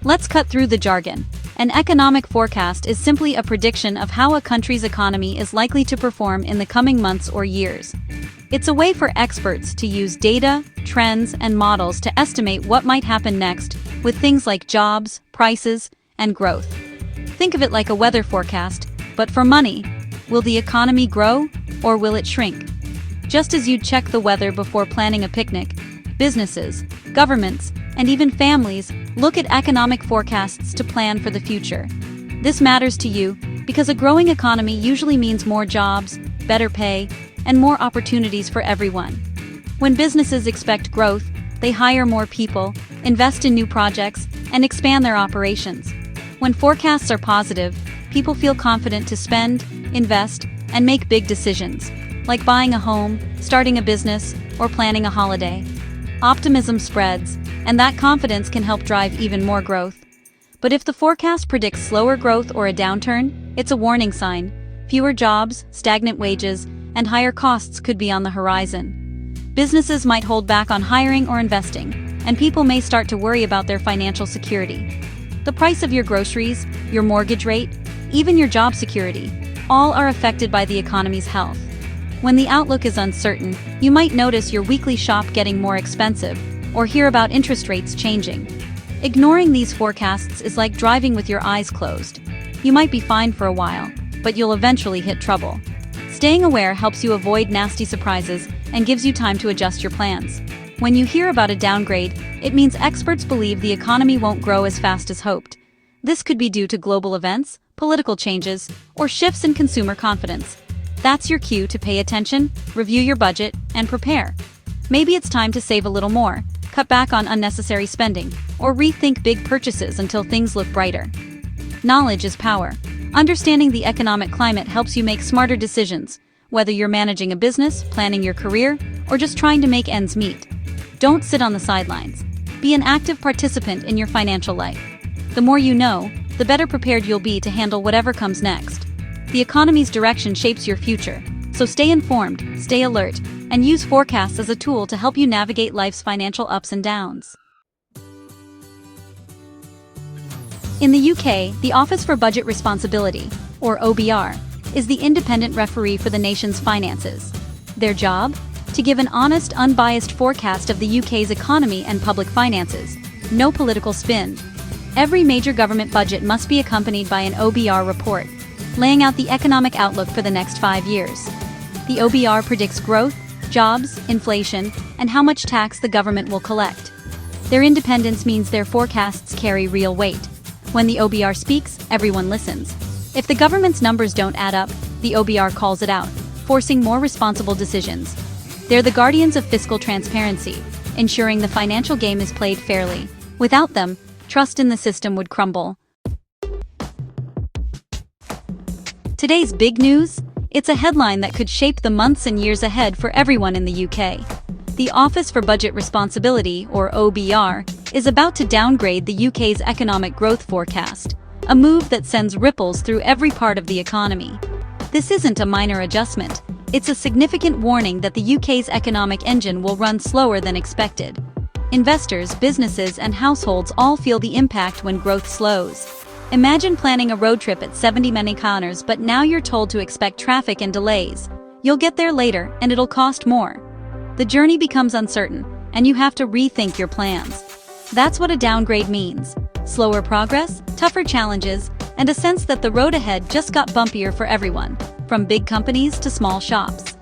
Let's cut through the jargon. An economic forecast is simply a prediction of how a country's economy is likely to perform in the coming months or years. It's a way for experts to use data, trends, and models to estimate what might happen next with things like jobs, prices, and growth. Think of it like a weather forecast, but for money. Will the economy grow, or will it shrink? Just as you'd check the weather before planning a picnic, businesses, governments, and even families look at economic forecasts to plan for the future. This matters to you because a growing economy usually means more jobs, better pay, and more opportunities for everyone. When businesses expect growth, they hire more people, invest in new projects, and expand their operations. When forecasts are positive, people feel confident to spend, invest, and make big decisions, like buying a home, starting a business, or planning a holiday. Optimism spreads, and that confidence can help drive even more growth. But if the forecast predicts slower growth or a downturn, it's a warning sign. Fewer jobs, stagnant wages, and higher costs could be on the horizon. Businesses might hold back on hiring or investing, and people may start to worry about their financial security. The price of your groceries, your mortgage rate, even your job security, all are affected by the economy's health. When the outlook is uncertain, you might notice your weekly shop getting more expensive, or hear about interest rates changing. Ignoring these forecasts is like driving with your eyes closed. You might be fine for a while, but you'll eventually hit trouble. Staying aware helps you avoid nasty surprises and gives you time to adjust your plans. When you hear about a downgrade, it means experts believe the economy won't grow as fast as hoped. This could be due to global events, political changes, or shifts in consumer confidence. That's your cue to pay attention, review your budget, and prepare. Maybe it's time to save a little more, cut back on unnecessary spending, or rethink big purchases until things look brighter. Knowledge is power. Understanding the economic climate helps you make smarter decisions, whether you're managing a business, planning your career, or just trying to make ends meet. Don't sit on the sidelines. Be an active participant in your financial life. The more you know, the better prepared you'll be to handle whatever comes next. The economy's direction shapes your future, so stay informed, stay alert, and use forecasts as a tool to help you navigate life's financial ups and downs. In the UK, the Office for Budget Responsibility, or OBR, is the independent referee for the nation's finances. Their job? To give an honest, unbiased forecast of the UK's economy and public finances. No political spin. Every major government budget must be accompanied by an OBR report, laying out the economic outlook for the next 5 years. The OBR predicts growth, jobs, inflation, and how much tax the government will collect. Their independence means their forecasts carry real weight. When the OBR speaks, everyone listens. If the government's numbers don't add up, the OBR calls it out, forcing more responsible decisions. They're the guardians of fiscal transparency, ensuring the financial game is played fairly. Without them, trust in the system would crumble. Today's big news? It's a headline that could shape the months and years ahead for everyone in the UK. The Office for Budget Responsibility, or OBR, is about to downgrade the UK's economic growth forecast, a move that sends ripples through every part of the economy. This isn't a minor adjustment. It's a significant warning that the UK's economic engine will run slower than expected. Investors, businesses, and households all feel the impact when growth slows. Imagine planning a road trip at 70 km, but now you're told to expect traffic and delays. You'll get there later, and it'll cost more. The journey becomes uncertain, and you have to rethink your plans. That's what a downgrade means. Slower progress, tougher challenges, and a sense that the road ahead just got bumpier for everyone, from big companies to small shops.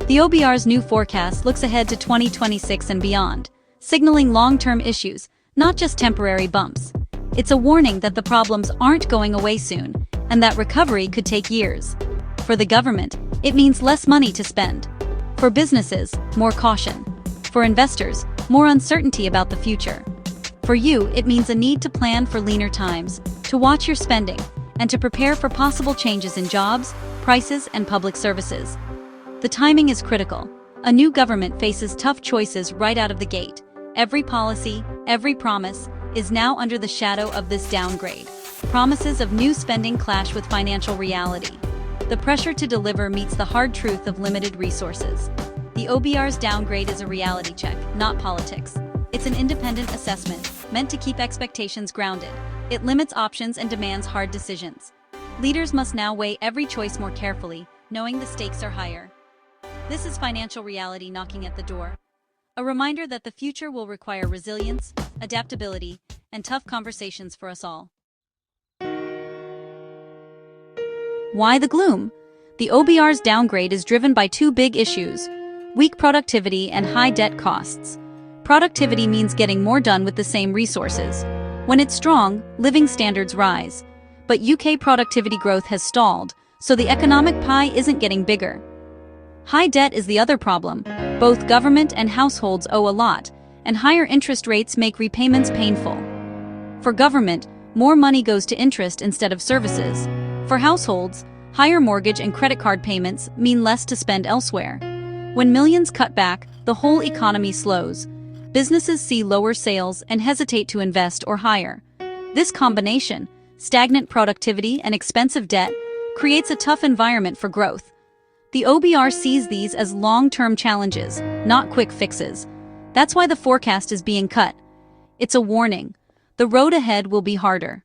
The OBR's new forecast looks ahead to 2026 and beyond, signaling long-term issues, not just temporary bumps. It's a warning that the problems aren't going away soon, and that recovery could take years. For the government, it means less money to spend. For businesses, more caution. For investors, more uncertainty about the future. For you, it means a need to plan for leaner times, to watch your spending, and to prepare for possible changes in jobs, prices, and public services. The timing is critical. A new government faces tough choices right out of the gate. Every policy, every promise, is now under the shadow of this downgrade. Promises of new spending clash with financial reality. The pressure to deliver meets the hard truth of limited resources. The OBR's downgrade is a reality check, not politics. It's an independent assessment, meant to keep expectations grounded, It limits options and demands hard decisions. Leaders must now weigh every choice more carefully, knowing the stakes are higher. This is financial reality knocking at the door. A reminder that the future will require resilience, adaptability, and tough conversations for us all. Why the gloom? The OBR's downgrade is driven by two big issues: weak productivity and high debt costs. Productivity means getting more done with the same resources. When it's strong, living standards rise. But UK productivity growth has stalled, so the economic pie isn't getting bigger. High debt is the other problem. Both government and households owe a lot, and higher interest rates make repayments painful. For government, more money goes to interest instead of services. For households, higher mortgage and credit card payments mean less to spend elsewhere. When millions cut back, the whole economy slows. Businesses see lower sales and hesitate to invest or hire. This combination, stagnant productivity and expensive debt, creates a tough environment for growth. The OBR sees these as long-term challenges, not quick fixes. That's why the forecast is being cut. It's a warning. The road ahead will be harder.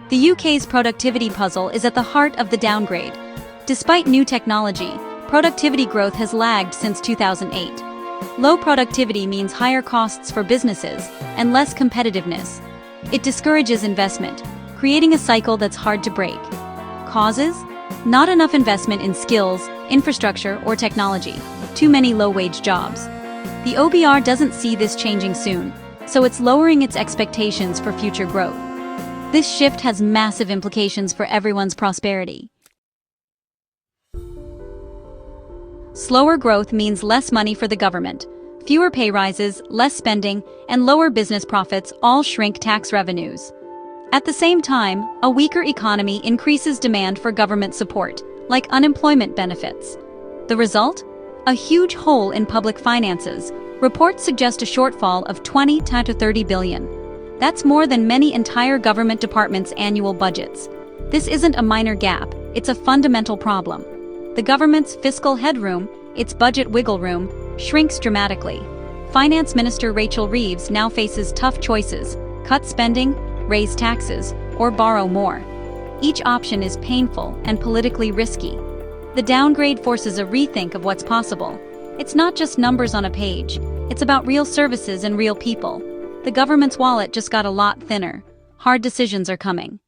The UK's productivity puzzle is at the heart of the downgrade. Despite new technology, productivity growth has lagged since 2008. Low productivity means higher costs for businesses and less competitiveness. It discourages investment, creating a cycle that's hard to break. Causes? Not enough investment in skills, infrastructure, or technology. Too many low-wage jobs. The OBR doesn't see this changing soon, so it's lowering its expectations for future growth. This shift has massive implications for everyone's prosperity. Slower growth means less money for the government. Fewer pay rises, less spending, and lower business profits all shrink tax revenues. At the same time, a weaker economy increases demand for government support, like unemployment benefits. The result? A huge hole in public finances. Reports suggest a shortfall of 20 to 30 billion. That's more than many entire government departments' annual budgets. This isn't a minor gap, it's a fundamental problem. The government's fiscal headroom, its budget wiggle room, shrinks dramatically. Finance Minister Rachel Reeves now faces tough choices: cut spending, raise taxes, or borrow more. Each option is painful and politically risky. The downgrade forces a rethink of what's possible. It's not just numbers on a page, it's about real services and real people. The government's wallet just got a lot thinner. Hard decisions are coming.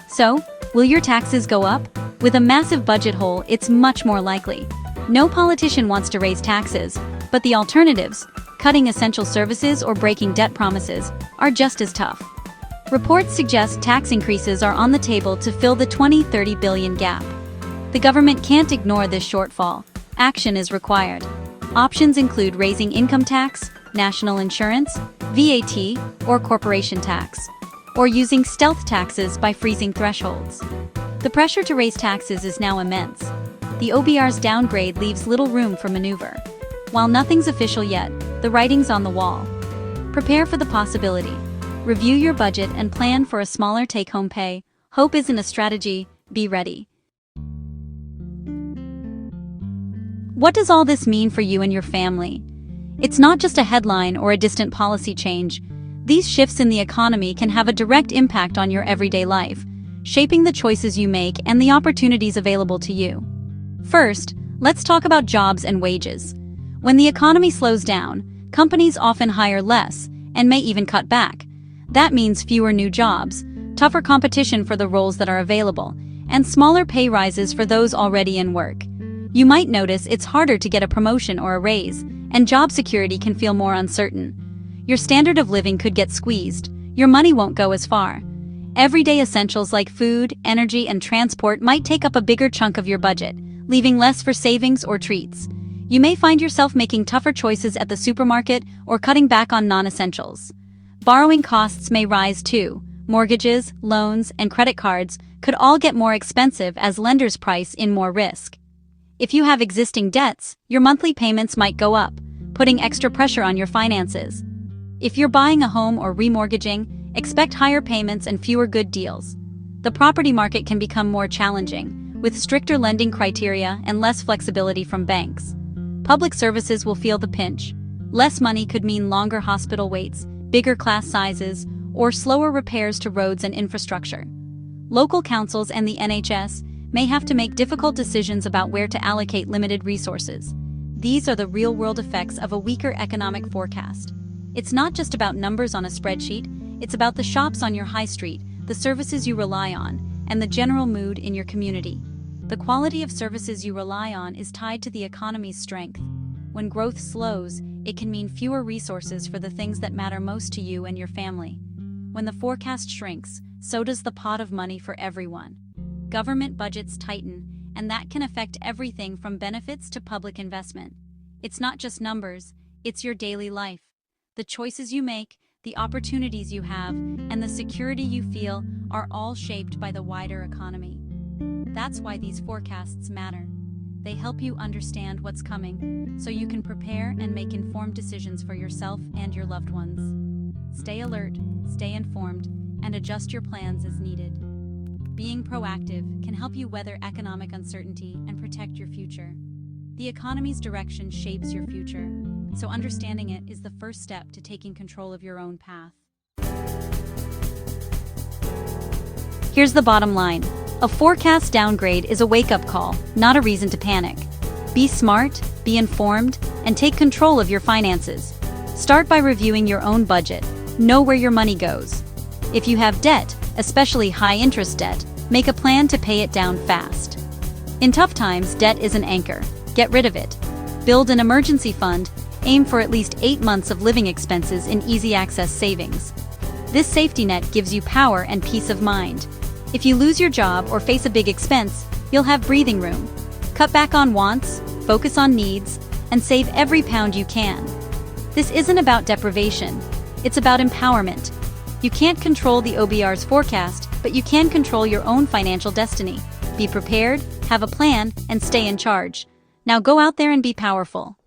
So, will your taxes go up? With a massive budget hole, it's much more likely. No politician wants to raise taxes, but the alternatives, cutting essential services or breaking debt promises, are just as tough. Reports suggest tax increases are on the table to fill the 20-30 billion gap. The government can't ignore this shortfall. Action is required. Options include raising income tax, national insurance, VAT, or corporation tax, or using stealth taxes by freezing thresholds. The pressure to raise taxes is now immense. The OBR's downgrade leaves little room for maneuver. While nothing's official yet, the writing's on the wall. Prepare for the possibility. Review your budget and plan for a smaller take-home pay. Hope isn't a strategy, be ready. What does all this mean for you and your family? It's not just a headline or a distant policy change. These shifts in the economy can have a direct impact on your everyday life, shaping the choices you make and the opportunities available to you. First, let's talk about jobs and wages. When the economy slows down, companies often hire less and may even cut back. That means fewer new jobs, tougher competition for the roles that are available, and smaller pay rises for those already in work. You might notice it's harder to get a promotion or a raise, and job security can feel more uncertain. Your standard of living could get squeezed. Your money won't go as far. Everyday essentials like food, energy, and transport might take up a bigger chunk of your budget, leaving less for savings or treats. You may find yourself making tougher choices at the supermarket or cutting back on non-essentials. Borrowing costs may rise too. Mortgages, loans, and credit cards could all get more expensive as lenders price in more risk. If you have existing debts, your monthly payments might go up, putting extra pressure on your finances. If you're buying a home or remortgaging, expect higher payments and fewer good deals. The property market can become more challenging, with stricter lending criteria and less flexibility from banks. Public services will feel the pinch. Less money could mean longer hospital waits, bigger class sizes, or slower repairs to roads and infrastructure. Local councils and the NHS may have to make difficult decisions about where to allocate limited resources. These are the real-world effects of a weaker economic forecast. It's not just about numbers on a spreadsheet, it's about the shops on your high street, the services you rely on, and the general mood in your community. The quality of services you rely on is tied to the economy's strength. When growth slows, it can mean fewer resources for the things that matter most to you and your family. When the forecast shrinks, so does the pot of money for everyone. Government budgets tighten, and that can affect everything from benefits to public investment. It's not just numbers, it's your daily life. The choices you make, the opportunities you have, and the security you feel are all shaped by the wider economy. That's why these forecasts matter. They help you understand what's coming, so you can prepare and make informed decisions for yourself and your loved ones. Stay alert, stay informed, and adjust your plans as needed. Being proactive can help you weather economic uncertainty and protect your future. The economy's direction shapes your future, so understanding it is the first step to taking control of your own path. Here's the bottom line. A forecast downgrade is a wake-up call, not a reason to panic. Be smart, be informed, and take control of your finances. Start by reviewing your own budget. Know where your money goes. If you have debt, especially high-interest debt, make a plan to pay it down fast. In tough times, debt is an anchor. Get rid of it. Build an emergency fund. Aim for at least 8 months of living expenses in easy-access savings. This safety net gives you power and peace of mind. If you lose your job or face a big expense, you'll have breathing room. Cut back on wants, focus on needs, and save every pound you can. This isn't about deprivation. It's about empowerment. You can't control the OBR's forecast, but you can control your own financial destiny. Be prepared, have a plan, and stay in charge. Now go out there and be powerful.